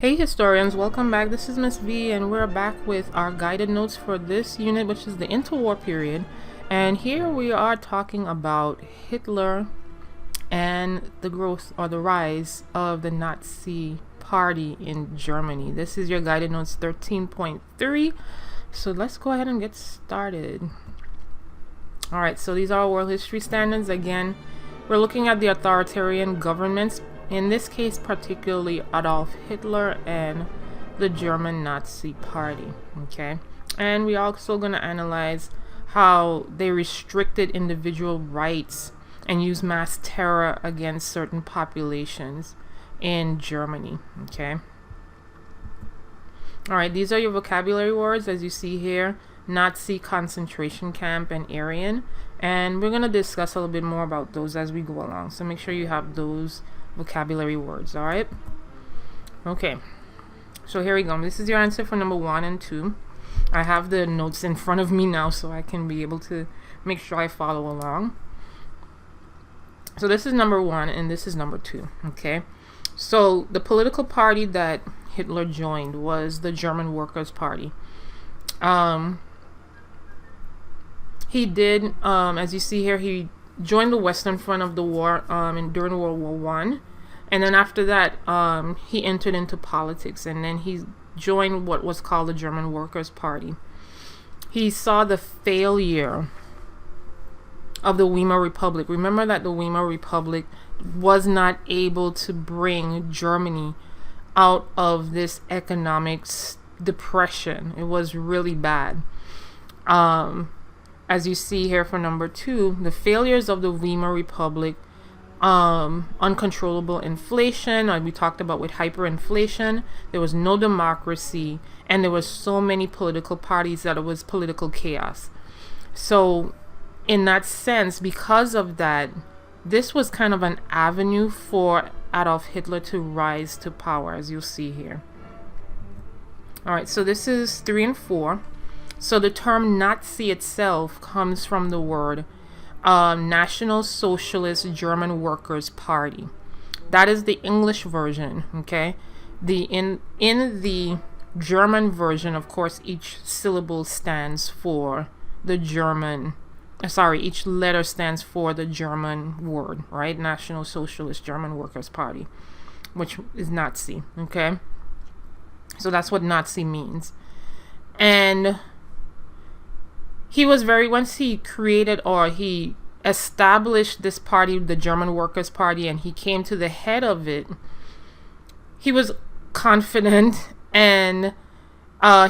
Hey historians, welcome back. This is Miss V and we're back with our guided notes for this unit, which is the interwar period. And here we are talking about Hitler and the growth or the rise of the Nazi Party in Germany. This is your guided notes 13.3. So let's go ahead and get started. Alright, so these are world history standards. Again, we're looking at the authoritarian governments, in this case particularly Adolf Hitler and the German Nazi Party. Okay, and we're also going to analyze how they restricted individual rights and used mass terror against certain populations in Germany. Okay, alright, these are your vocabulary words as you see here: Nazi, concentration camp, and Aryan. And we're going to discuss a little bit more about those as we go along, so make sure you have those vocabulary words. All right, okay, so here we go. This is your answer for number 1 and 2. I have the notes in front of me now so I can be able to make sure I follow along. So this is number 1 and this is number 2. Okay, so the political party that Hitler joined was the German Workers' Party. He did, as you see here, he joined the Western Front of the war during World War I. And then after that, he entered into politics, and then he joined what was called the German Workers' Party. He saw the failure of the Weimar Republic. Remember that the Weimar Republic was not able to bring Germany out of this economic depression. It was really bad. As you see here for number 2, the failures of the Weimar Republic, uncontrollable inflation, like we talked about with hyperinflation, there was no democracy, and there was so many political parties that it was political chaos. So in that sense, because of that, this was kind of an avenue for Adolf Hitler to rise to power, as you'll see here. Alright, so this is 3 and 4. So the term Nazi itself comes from the word National Socialist German Workers' Party. That is the English version. Okay, in the German version, of course, each syllable stands for the German. Each letter stands for the German word, right? National Socialist German Workers' Party, which is Nazi. Okay, so that's what Nazi means. And he was once he created or he established this party, the German Workers' Party, and he came to the head of it, he was confident, and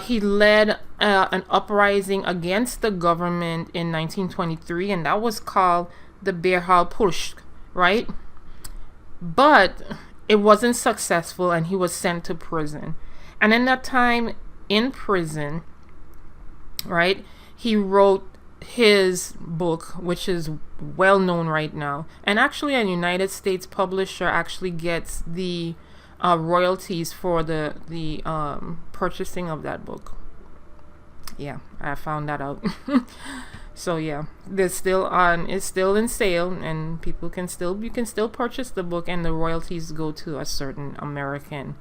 he led an uprising against the government in 1923, and that was called the Beerhal-Putsch, right? But it wasn't successful, and he was sent to prison. And in that time in prison, right, he wrote his book, which is well known right now, and actually a United States publisher actually gets the royalties for the purchasing of that book. Yeah, I found that out. So yeah, it's still in sale, and you can still purchase the book, and the royalties go to a certain American,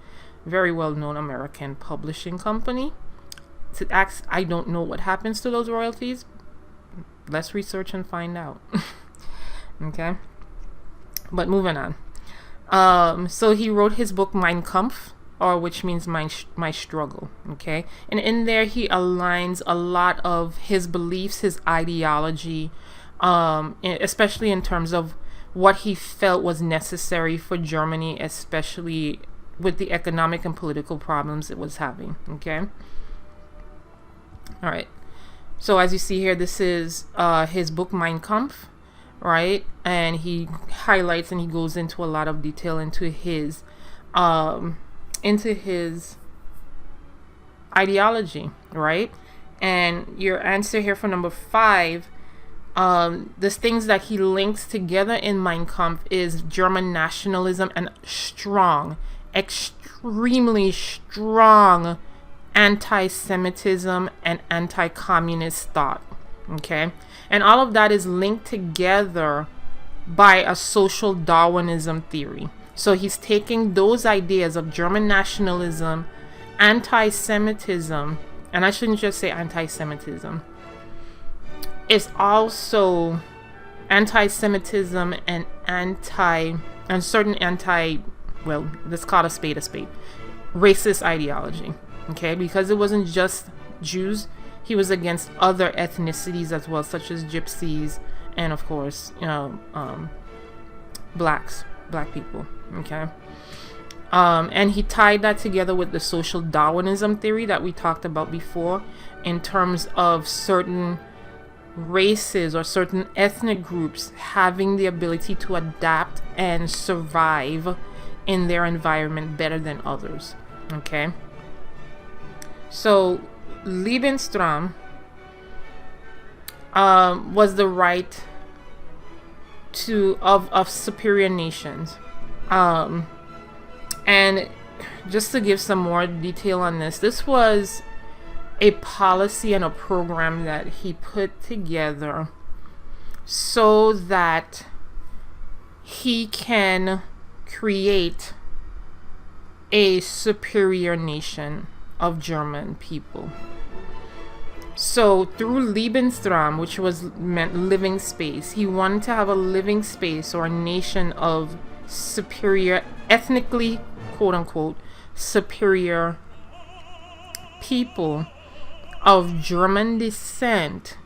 very well known American publishing company. I don't know what happens to those royalties. Let's research and find out. Okay, but moving on. So he wrote his book Mein Kampf, which means my struggle. Okay, and in there he aligns a lot of his beliefs, his ideology, especially in terms of what he felt was necessary for Germany, especially with the economic and political problems it was having. Okay. All right, so as you see here, this is his book Mein Kampf, right? And he highlights and he goes into a lot of detail into his ideology, right? And your answer here for number 5, the things that he links together in Mein Kampf is German nationalism and extremely strong anti-Semitism and anti-communist thought. Okay, and all of that is linked together by a social Darwinism theory. So he's taking those ideas of German nationalism, anti-Semitism, and I shouldn't just say anti-Semitism. It's also anti-Semitism and certain well, let's call a spade, racist ideology. Okay, because it wasn't just Jews, he was against other ethnicities as well, such as gypsies and of course, black people. Okay. And he tied that together with the social Darwinism theory that we talked about before, in terms of certain races or certain ethnic groups having the ability to adapt and survive in their environment better than others. Okay. So Lebensraum was the right of superior nations. And just to give some more detail on this was a policy and a program that he put together so that he can create a superior nation of German people. So through Lebensraum, which meant living space, he wanted to have a living space or a nation of superior, ethnically, quote unquote, superior people of German descent,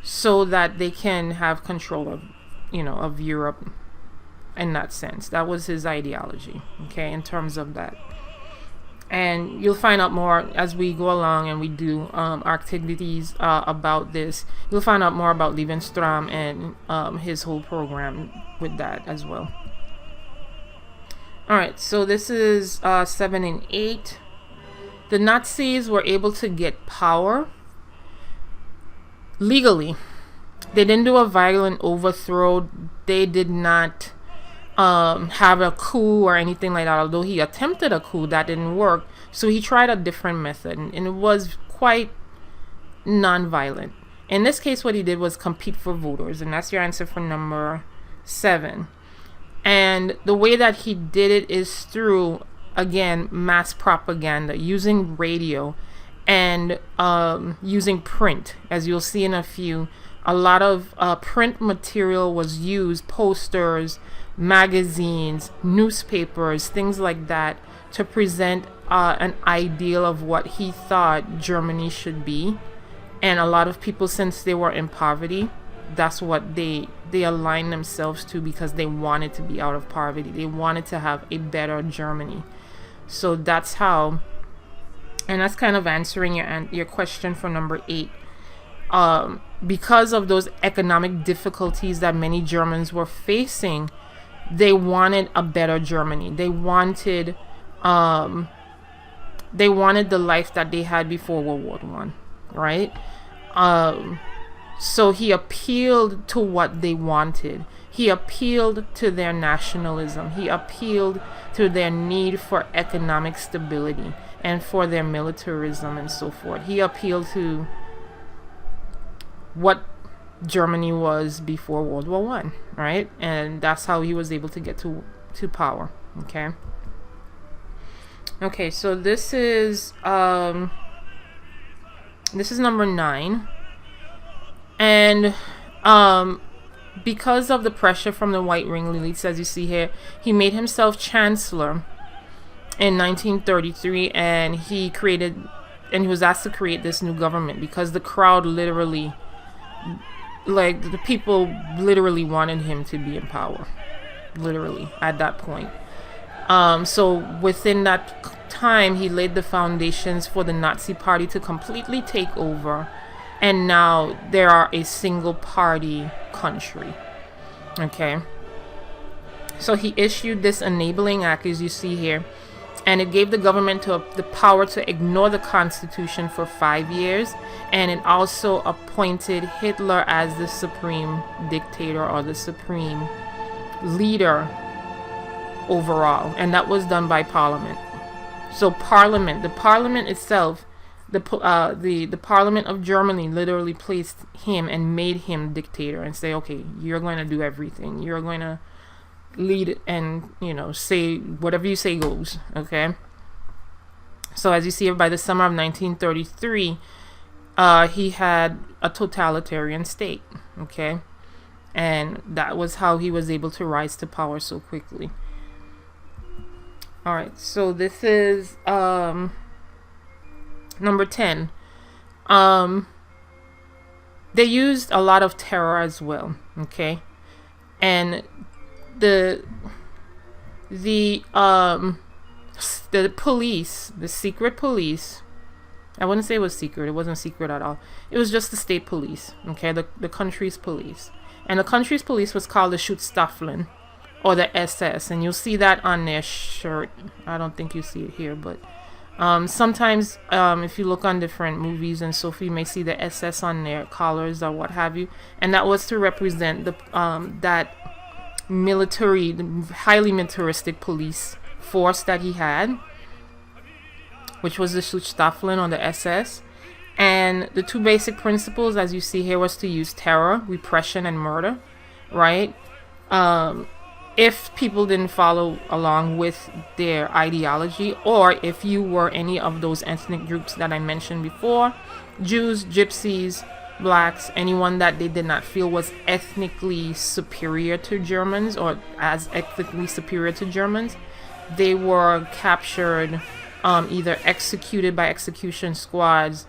so that they can have control of, of Europe in that sense. That was his ideology, okay, in terms of that. And you'll find out more as we go along and we do activities about this. You'll find out more about Lebensraum and his whole program with that as well. Alright, so this is 7 and 8. The Nazis were able to get power legally. They didn't do a violent overthrow. They did not have a coup or anything like that. Although he attempted a coup, that didn't work. So he tried a different method, and it was quite non-violent. In this case, what he did was compete for voters, and that's your answer for number 7. And the way that he did it is through, again, mass propaganda, using radio and using print. As you'll see in a few, a lot of print material was used, posters, magazines, newspapers, things like that, to present an ideal of what he thought Germany should be. And a lot of people, since they were in poverty, that's what they aligned themselves to, because they wanted to be out of poverty. They wanted to have a better Germany. So that's how, and that's kind of answering your question for number 8. Because of those economic difficulties that many Germans were facing, they wanted a better Germany. They wanted the life that they had before World War I, right? So he appealed to what they wanted. He appealed to their nationalism. He appealed to their need for economic stability and for their militarism and so forth. He appealed to what Germany was before World War I, right? And that's how he was able to get to power, okay? Okay, so this is number 9. And because of the pressure from the white ringleaders, as you see here, he made himself chancellor in 1933, and he was asked to create this new government because the crowd literally, like, the people literally wanted him to be in power, literally, at that point. So within that time, he laid the foundations for the Nazi Party to completely take over, and now they are a single party country. Okay. So he issued this enabling act, as you see here, and it gave the government the power to ignore the Constitution for 5 years, and it also appointed Hitler as the supreme dictator or the supreme leader overall, and that was done by Parliament. So the Parliament itself, the Parliament of Germany literally placed him and made him dictator and say, okay, you're going to do everything. You're going to lead and, say whatever you say goes. Okay. So as you see, by the summer of 1933, he had a totalitarian state. Okay. And that was how he was able to rise to power so quickly. All right. So this is number 10. They used a lot of terror as well. Okay. And the police, the secret police, I wouldn't say it was secret. It wasn't secret at all. It was just the state police. Okay. The country's police. And the country's police was called the Schutzstaffeln, or the SS. And you'll see that on their shirt. I don't think you see it here, but sometimes if you look on different movies and so forth, you may see the SS on their collars or what have you. And that was to represent the that military, highly militaristic police force that he had, which was the Schutzstaffeln or the SS. And the two basic principles, as you see here, was to use terror, repression, and murder, right? If people didn't follow along with their ideology, or if you were any of those ethnic groups that I mentioned before, Jews, Gypsies, blacks, anyone that they did not feel was ethnically superior to Germans or as ethnically superior to Germans, they were captured, either executed by execution squads,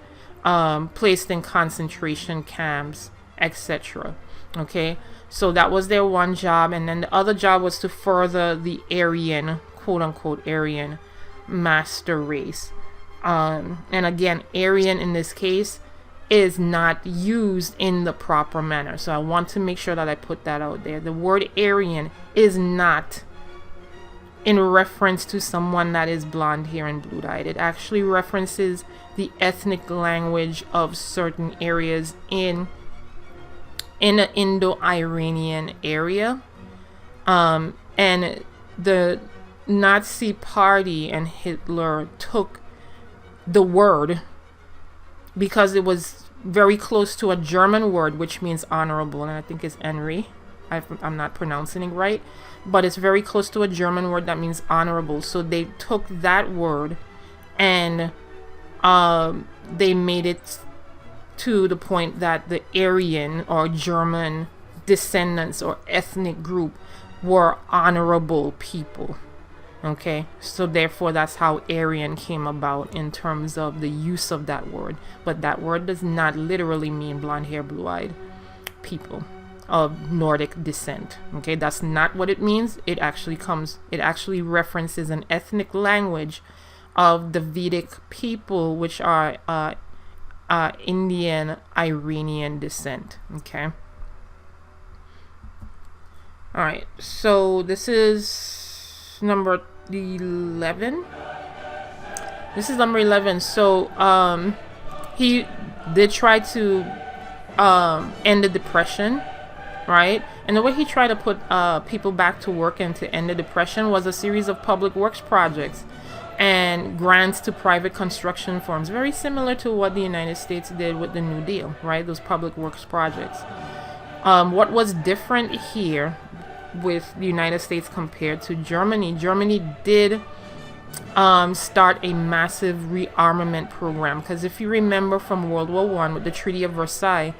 placed in concentration camps, etc. Okay, so that was their one job. And then the other job was to further the Aryan, quote unquote Aryan master race. And again, Aryan in this case is not used in the proper manner, so I want to make sure that I put that out there. The word Aryan is not in reference to someone that is blonde hair and blue-eyed. It actually references the ethnic language of certain areas in the Indo-Iranian area. And the Nazi Party and Hitler took the word because it was very close to a German word which means honorable, and I think it's Henry. I'm not pronouncing it right, but it's very close to a German word that means honorable. So they took that word and they made it to the point that the Aryan or German descendants or ethnic group were honorable people. Okay, so therefore that's how Aryan came about in terms of the use of that word. But that word does not literally mean blonde hair, blue-eyed people of Nordic descent. Okay, that's not what it means. It actually references an ethnic language of the Vedic people, which are Indian Iranian descent. Okay. All right, so this is number 11. This is number 11. So he did try to end the depression, right? And the way he tried to put people back to work and to end the depression was a series of public works projects and grants to private construction firms, very similar to what the United States did with the New Deal, right? Those public works projects. What was different here with the United States compared to Germany, Germany did start a massive rearmament program, because if you remember from World War I with the Treaty of Versailles,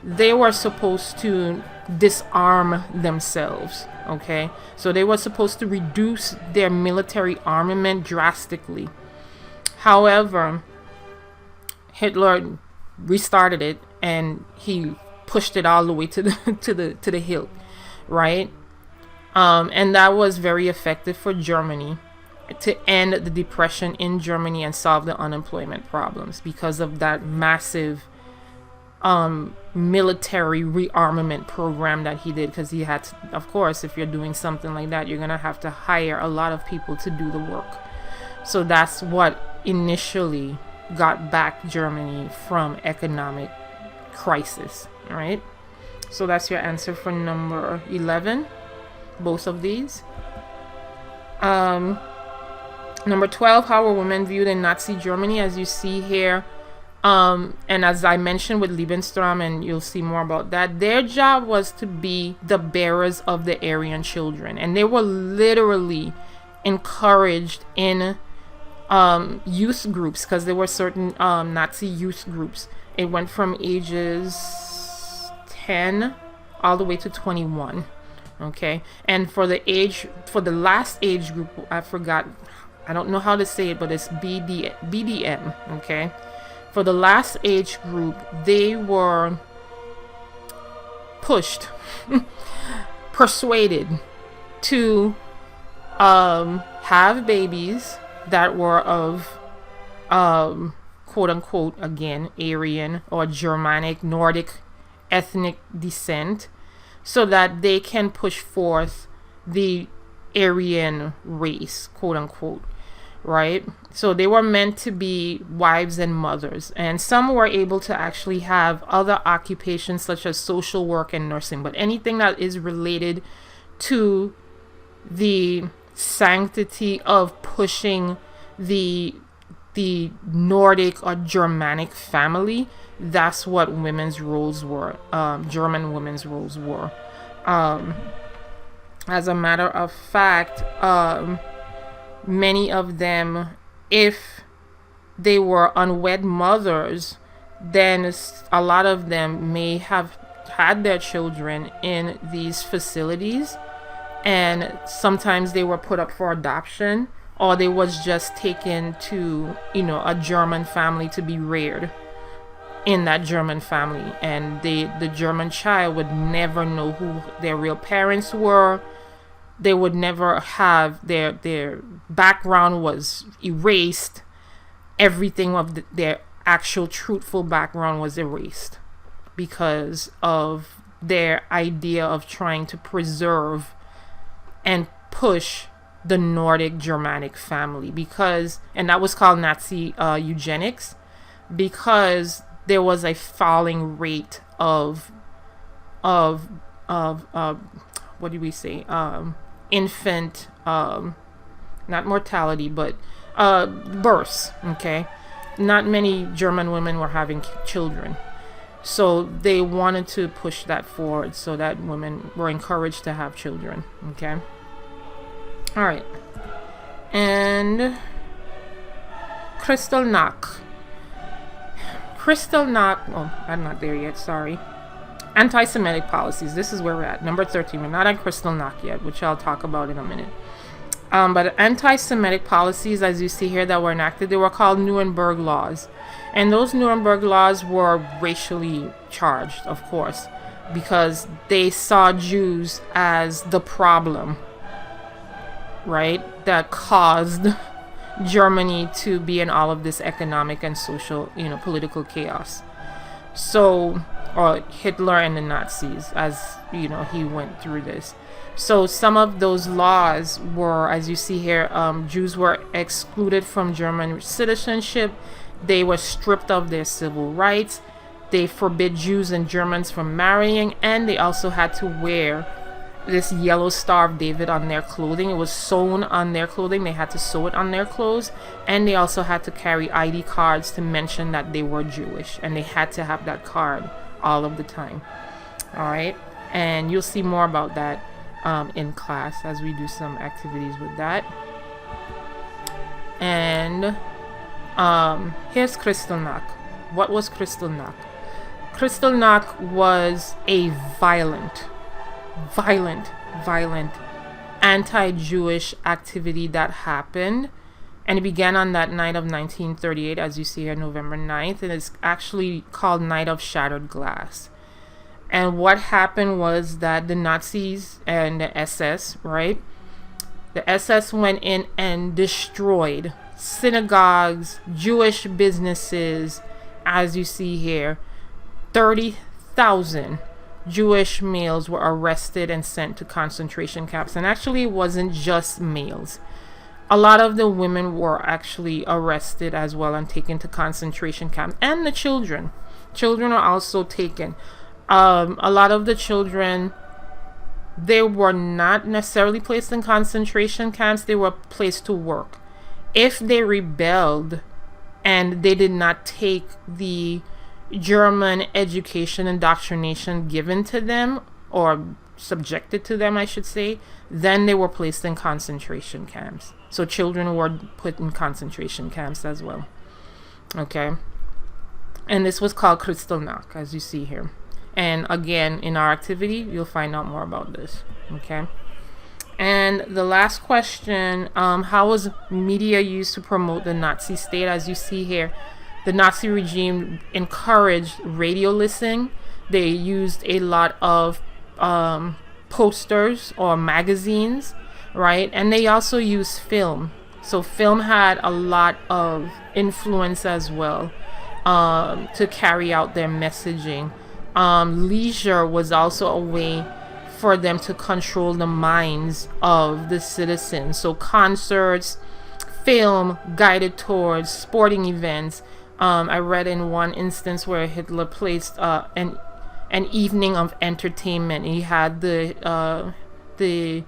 they were supposed to disarm themselves. Okay, so they were supposed to reduce their military armament drastically. However, Hitler restarted it and he pushed it all the way to the hilt, right? And that was very effective for Germany to end the depression in Germany and solve the unemployment problems because of that massive military rearmament program that he did. Because he had to, of course, if you're doing something like that, you're gonna have to hire a lot of people to do the work. So that's what initially got back Germany from economic crisis, right? So that's your answer for number 11, both of these. Number 12, how were women viewed in Nazi Germany? As you see here, And as I mentioned with Lebensraum, and you'll see more about that, their job was to be the bearers of the Aryan children. And they were literally encouraged in youth groups, because there were certain Nazi youth groups. It went from ages 10 all the way to 21. Okay. And for the last age group, I forgot, I don't know how to say it, but it's BDM. Okay. For the last age group, they were pushed, persuaded to have babies that were of quote unquote, again, Aryan or Germanic, Nordic ethnic descent, so that they can push forth the Aryan race, quote unquote, right? So they were meant to be wives and mothers, and some were able to actually have other occupations such as social work and nursing, but anything that is related to the sanctity of pushing the Nordic or Germanic family, that's what women's roles were, German women's roles were. As a matter of fact, many of them, if they were unwed mothers, then a lot of them may have had their children in these facilities, and sometimes they were put up for adoption, or they was just taken to, a German family to be reared in that German family, and the German child would never know who their real parents were. They would never have their background was erased. Everything of their actual truthful background was erased because of their idea of trying to preserve and push the Nordic Germanic family, and that was called Nazi eugenics, because there was a falling rate of what do we say, infant, not mortality, but births. Okay, not many German women were having children, so they wanted to push that forward so that women were encouraged to have children. Okay. All right. And Kristallnacht. Oh, I'm not there yet, sorry. Anti-Semitic policies. This is where we're at. Number 13. We're not on Kristallnacht yet, which I'll talk about in a minute. But anti-Semitic policies, as you see here, that were enacted, they were called Nuremberg laws. And those Nuremberg laws were racially charged, of course, because they saw Jews as the problem, right, that caused Germany to be in all of this economic and social, political chaos. So, or Hitler and the Nazis, as he went through this. So some of those laws were, as you see here, Jews were excluded from German citizenship. They were stripped of their civil rights. They forbid Jews and Germans from marrying, and they also had to wear this yellow Star of David on their clothing. It was sewn on their clothing. They had to sew it on their clothes, and they also had to carry ID cards to mention that they were Jewish, and they had to have that card all of the time. All right, and you'll see more about that in class as we do some activities with that. And here's Kristallnacht. What was Kristallnacht? Kristallnacht was a violent anti-Jewish activity that happened, and it began on that night of 1938, as you see here, November 9th, and it's actually called Night of Shattered Glass. And what happened was that the Nazis and the SS, right, the SS went in and destroyed synagogues, Jewish businesses. As you see here, 30,000 Jewish males were arrested and sent to concentration camps. And actually, it wasn't just males. A lot of the women were actually arrested as well and taken to concentration camps. And the children. Children are also taken. A lot of the children, they were not necessarily placed in concentration camps. They were placed to work. If they rebelled and they did not take the German education indoctrination given to them, or subjected to them, I should say, then they were placed in concentration camps. So children were put in concentration camps as well. Okay. And this was called Kristallnacht, as you see here. And again, in our activity, you'll find out more about this. Okay. And the last question, how was media used to promote the Nazi state? As you see here, the Nazi regime encouraged radio listening. They used a lot of posters or magazines, right? And they also used film. So film had a lot of influence as well to carry out their messaging. Leisure was also a way for them to control the minds of the citizens. So concerts, film, guided tours, sporting events. I read in one instance where Hitler placed an evening of entertainment. He had the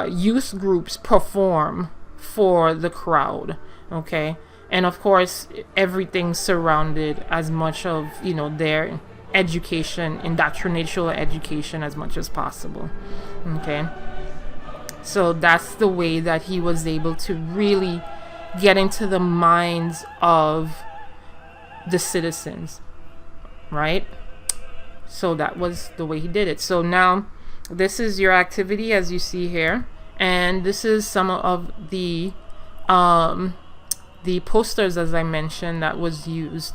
youth groups perform for the crowd. Okay, and of course everything surrounded as much of, you know, their education, indoctrinational education, as much as possible. Okay, so that's the way that he was able to really get into the minds of the citizens, right? So that was the way he did it. So now this is your activity, as you see here, and this is some of the posters, as I mentioned, that was used.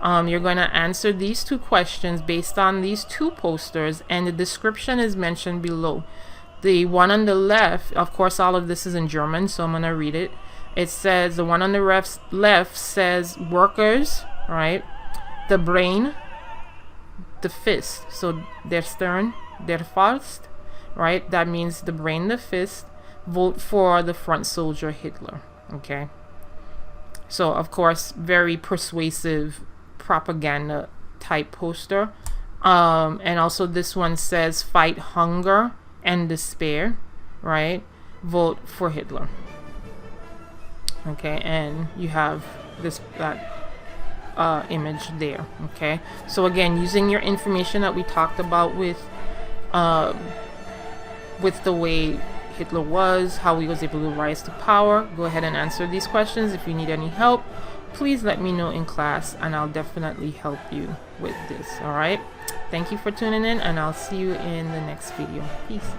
You're going to answer these two questions based on these two posters, and the description is mentioned below. The one on the left, of course, all of this is in German, so I'm going to read it. It says, the one on the left says workers, right? The brain, the fist. So der Stern, der Faust, right? That means the brain, the fist. Vote for the front soldier, Hitler. Okay. So, of course, very persuasive propaganda type poster. And also this one says fight hunger and despair, right? Vote for Hitler. Okay, and you have that image there. Okay, so again, using your information that we talked about with the way Hitler was, how he was able to rise to power, go ahead and answer these questions. If you need any help, please let me know in class, and I'll definitely help you with this. All right, thank you for tuning in, and I'll see you in the next video. Peace.